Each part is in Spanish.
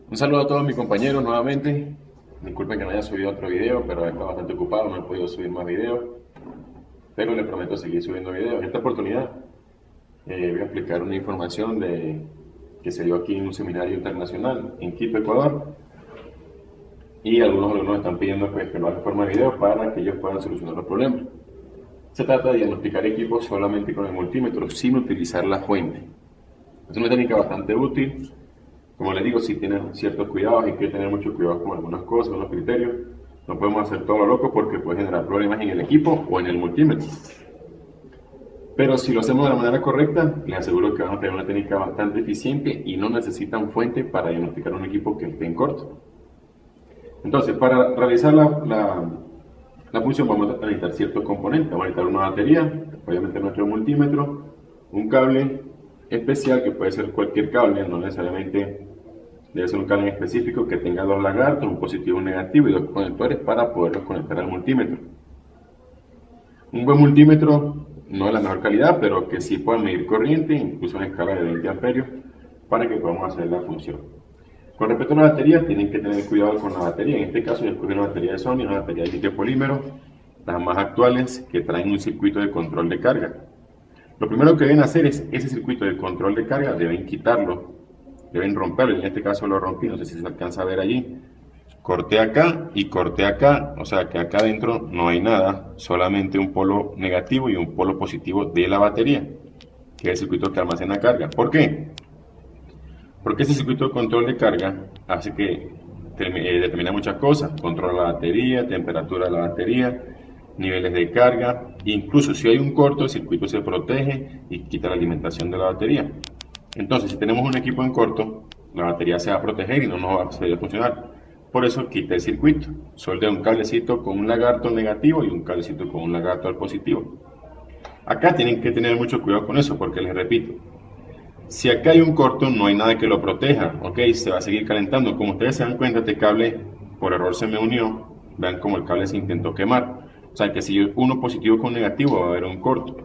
Un saludo a todos mis compañeros nuevamente. Disculpen que no haya subido otro video, pero he estado bastante ocupado, no he podido subir más videos. Pero les prometo seguir subiendo videos. En esta oportunidad voy a explicar una información que se dio aquí en un seminario internacional en Quito, Ecuador. Y algunos alumnos están pidiendo pues, que lo haga en forma de video para que ellos puedan solucionar los problemas. Se trata de diagnosticar equipos solamente con el multímetro, sin utilizar la fuente. Es una técnica bastante útil. Como les digo, si tienen ciertos cuidados, hay que tener mucho cuidado con algunas cosas, unos criterios. No podemos hacer todo lo loco porque puede generar problemas en el equipo o en el multímetro. Pero si lo hacemos de la manera correcta, les aseguro que van a tener una técnica bastante eficiente y no necesitan fuente para diagnosticar un equipo que esté en corto. Entonces, para realizar la función vamos a necesitar ciertos componentes. Vamos a necesitar una batería, obviamente nuestro multímetro, un cable especial que puede ser cualquier cable, no necesariamente debe ser un cable específico que tenga dos lagartos, un positivo y un negativo y dos conectores para poderlos conectar al multímetro. Un buen multímetro no es la mejor calidad, pero que sí pueda medir corriente, incluso en escala de 20 amperios, para que podamos hacer la función. Con respecto a la batería, tienen que tener cuidado con la batería. En este caso yo escogí una batería de Sony, una batería de litio polímero, las más actuales que traen un circuito de control de carga. Lo primero que deben hacer es ese circuito de control de carga, deben quitarlo, deben romperlo. En este caso lo rompí, no sé si se alcanza a ver allí. Corté acá y corté acá, o sea que acá adentro no hay nada, solamente un polo negativo y un polo positivo de la batería, que es el circuito que almacena carga. ¿Por qué? Porque ese circuito de control de carga hace que determina muchas cosas, controla la batería, temperatura de la batería, niveles de carga, incluso si hay un corto el circuito se protege y quita la alimentación de la batería. Entonces si tenemos un equipo en corto, la batería se va a proteger y no nos va a seguir a funcionar. Por eso quita el circuito, soldea un cablecito con un lagarto al negativo y un cablecito con un lagarto al positivo. Acá tienen que tener mucho cuidado con eso porque les repito, si acá hay un corto, no hay nada que lo proteja, ¿ok? Se va a seguir calentando. Como ustedes se dan cuenta, este cable por error se me unió. Vean cómo el cable se intentó quemar. O sea que si uno positivo con negativo va a haber un corto.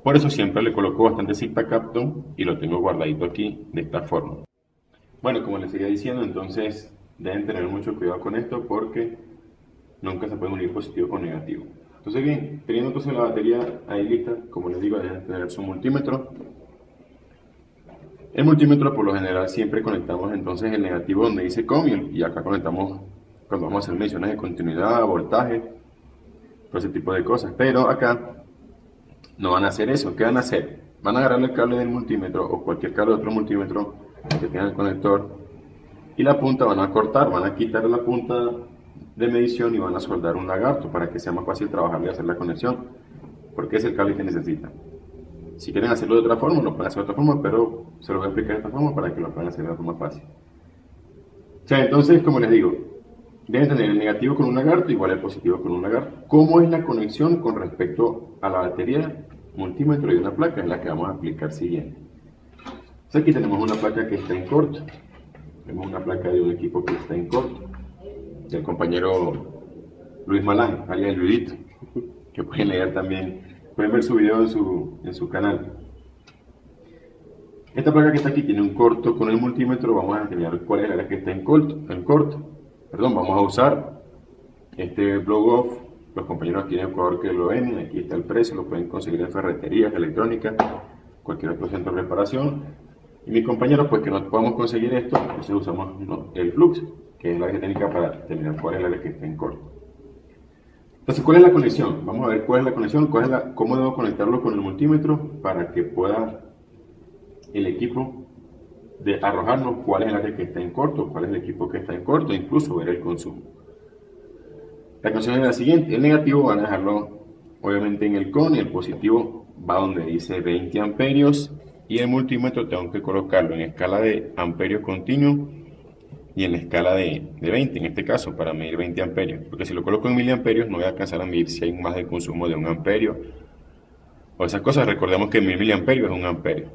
Por eso siempre le coloco bastante cinta Kapton y lo tengo guardadito aquí de esta forma. Bueno, como les seguía diciendo, entonces deben tener mucho cuidado con esto porque nunca se puede unir positivo con negativo. Entonces bien, teniendo entonces la batería ahí lista, como les digo, deben tener su multímetro. El multímetro por lo general siempre conectamos entonces el negativo donde dice COM y acá conectamos cuando vamos a hacer mediciones de continuidad, voltaje, todo ese tipo de cosas. Pero acá no van a hacer eso. ¿Qué van a hacer? Van a agarrar el cable del multímetro o cualquier cable de otro multímetro que tenga el conector y la punta van a cortar, van a quitar la punta de medición y van a soldar un lagarto para que sea más fácil trabajar y hacer la conexión, porque es el cable que necesitan. Si quieren hacerlo de otra forma, lo pueden hacer de otra forma, pero se lo voy a explicar de esta forma para que lo puedan hacer de forma fácil. O sea, entonces, como les digo, deben tener el negativo con un lagarto igual el positivo con un lagarto. ¿Cómo es la conexión con respecto a la batería, multímetro y una placa? Es la que vamos a aplicar siguiente. Entonces aquí tenemos una placa que está en corto. Tenemos una placa de un equipo que está en corto. Del compañero Luis Malán, alias Luisito, que pueden leer también, pueden ver su video en su canal. Esta placa que está aquí tiene un corto con el multímetro. Vamos a enseñar cuál es el área que está en corto. Perdón, vamos a usar este Blow Off. Los compañeros aquí en Ecuador que lo ven, aquí está el precio, lo pueden conseguir en ferreterías, electrónicas, cualquier otro centro de reparación. Y mis compañeros, pues que no podamos conseguir esto, entonces usamos el Flux, que es la área técnica para determinar cuál es el área que está en corto. Entonces, ¿cuál es la conexión? Vamos a ver cuál es la conexión, cómo debo conectarlo con el multímetro para que pueda el equipo de arrojarnos cuál es el área que está en corto, cuál es el equipo que está en corto, incluso ver el consumo. La conexión es la siguiente: el negativo van a dejarlo obviamente en el CON y el positivo va donde dice 20 amperios y el multímetro tengo que colocarlo en escala de amperios continuo y en la escala de 20 en este caso para medir 20 amperios, porque si lo coloco en miliamperios no voy a alcanzar a medir si hay más de consumo de 1 amperio o esas cosas. Recordemos que 1000 miliamperios es 1 amperio.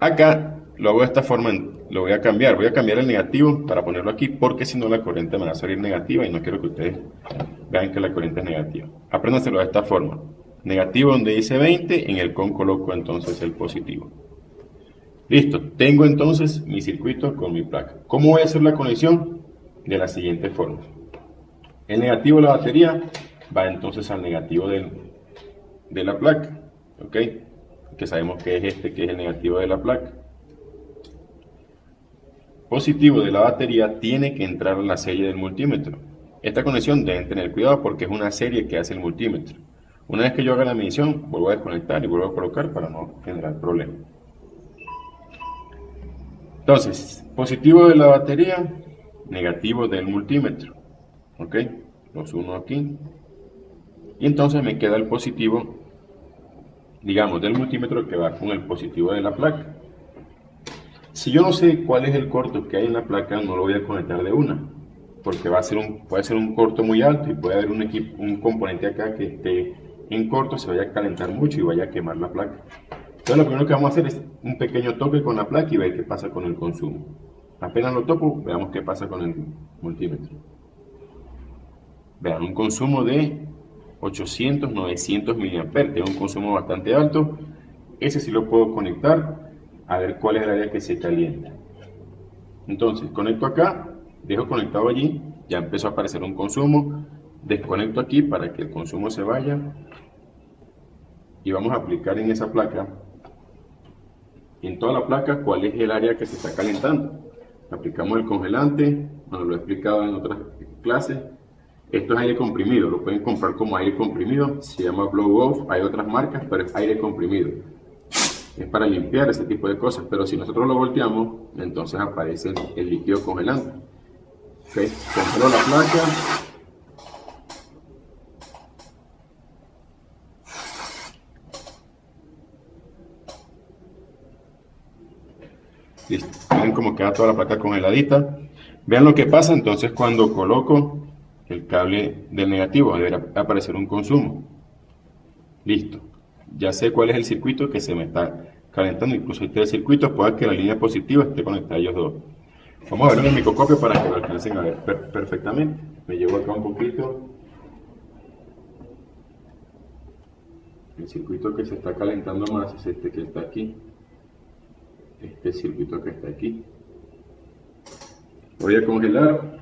Acá lo hago de esta forma, lo voy a cambiar el negativo para ponerlo aquí porque si no la corriente me va a salir negativa y no quiero que ustedes vean que la corriente es negativa. Apréndanselo de esta forma: negativo donde dice 20, en el CON coloco entonces el positivo. Listo, tengo entonces mi circuito con mi placa. ¿Cómo voy a hacer la conexión? De la siguiente forma. El negativo de la batería va entonces al negativo de la placa, ¿ok? Que sabemos que es este, que es el negativo de la placa. Positivo de la batería tiene que entrar a la serie del multímetro. Esta conexión deben tener cuidado porque es una serie que hace el multímetro. Una vez que yo haga la medición, vuelvo a desconectar y vuelvo a colocar para no generar problemas. Entonces, positivo de la batería, negativo del multímetro. ¿Ok? Los uno aquí. Y entonces me queda el positivo, digamos, del multímetro que va con el positivo de la placa. Si yo no sé cuál es el corto que hay en la placa, no lo voy a conectar de una, porque puede ser un corto muy alto y puede haber un componente acá que esté en corto, se vaya a calentar mucho y vaya a quemar la placa. Entonces lo primero que vamos a hacer es un pequeño toque con la placa y ver qué pasa con el consumo. Apenas lo toco, veamos qué pasa con el multímetro. Vean, un consumo de 800, 900 mA, tiene un consumo bastante alto. Ese sí lo puedo conectar a ver cuál es el área que se calienta. Entonces conecto acá, dejo conectado allí, ya empezó a aparecer un consumo, desconecto aquí para que el consumo se vaya y vamos a aplicar en esa placa, en toda la placa, cuál es el área que se está calentando. Aplicamos el congelante, bueno, lo he explicado en otras clases. Esto es aire comprimido, lo pueden comprar como aire comprimido, se llama blow off, hay otras marcas, pero es aire comprimido. Es para limpiar ese tipo de cosas, pero si nosotros lo volteamos, entonces aparece el líquido congelante. Okay. Congelo la placa. Listo. Ven cómo queda toda la placa congeladita. Vean lo que pasa entonces cuando coloco el cable del negativo, deberá aparecer un consumo. Listo. Ya sé cuál es el circuito que se me está calentando. Incluso hay tres circuitos, puede que la línea positiva esté conectada a ellos dos. Vamos a ver en el microscopio para que lo alcancen a ver perfectamente. Me llevo acá un poquito. El circuito que se está calentando más es este que está aquí. Este circuito que está aquí. Voy a congelar.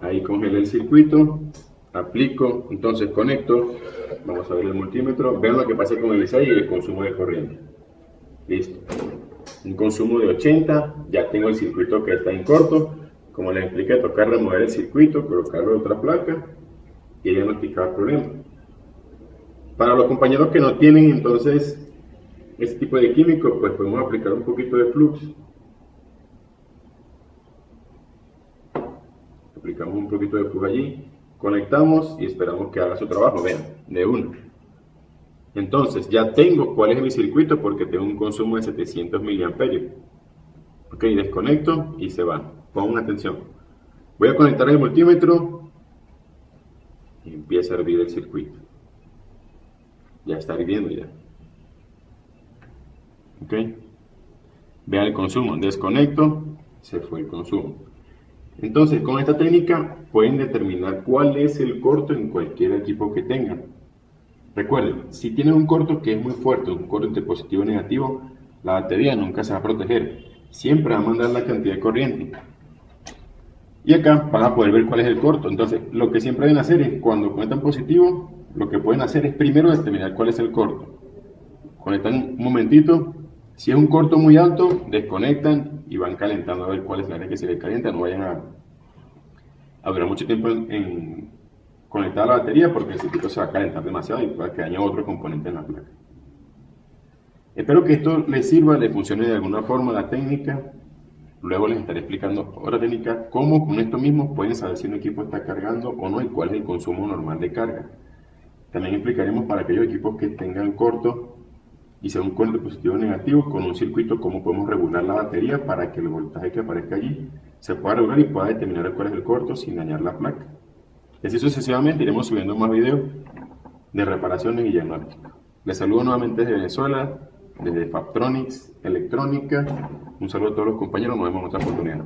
Ahí congelé el circuito, aplico, entonces conecto, vamos a ver el multímetro, vean lo que pasa con el ISAI y el consumo de corriente. Listo. Un consumo de 80, ya tengo el circuito que está en corto, como les expliqué, tocar remover el circuito, colocarlo en otra placa y diagnosticar el problema. Para los compañeros que no tienen entonces este tipo de químico, pues podemos aplicar un poquito de flux. Aplicamos un poquito de flux allí, conectamos y esperamos que haga su trabajo, vean, de una. Entonces ya tengo cuál es mi circuito porque tengo un consumo de 700 mA. Ok, desconecto y se va. Pongan atención. Voy a conectar el multímetro y empieza a hervir el circuito. Ya está hirviendo ya. Ok. Vean el consumo. Desconecto, se fue el consumo. Entonces, con esta técnica pueden determinar cuál es el corto en cualquier equipo que tengan. Recuerden, si tienen un corto que es muy fuerte, un corto entre positivo y negativo, la batería nunca se va a proteger. Siempre va a mandar la cantidad de corriente. Y acá van a poder ver cuál es el corto. Entonces, lo que siempre deben hacer es, cuando conectan positivo, lo que pueden hacer es primero determinar cuál es el corto. Conectan un momentito. Si es un corto muy alto, desconectan y van calentando a ver cuál es la área que se les calienta. No vayan a durar mucho tiempo en conectar la batería porque el circuito se va a calentar demasiado y puede que dañe otro componente en la placa. Espero que esto les sirva, les funcione de alguna forma la técnica. Luego les estaré explicando otra técnica, cómo con esto mismo pueden saber si un equipo está cargando o no y cuál es el consumo normal de carga. También explicaremos para aquellos equipos que tengan corto y sea un corte positivo o negativo, con un circuito cómo podemos regular la batería para que el voltaje que aparezca allí se pueda regular y pueda determinar cuál es el corto sin dañar la placa. Y así sucesivamente iremos subiendo más videos de reparaciones y diagnósticos. Les saludo nuevamente desde Venezuela. desde Fabtronics Electrónica. Un saludo a todos los compañeros, nos vemos en otra oportunidad.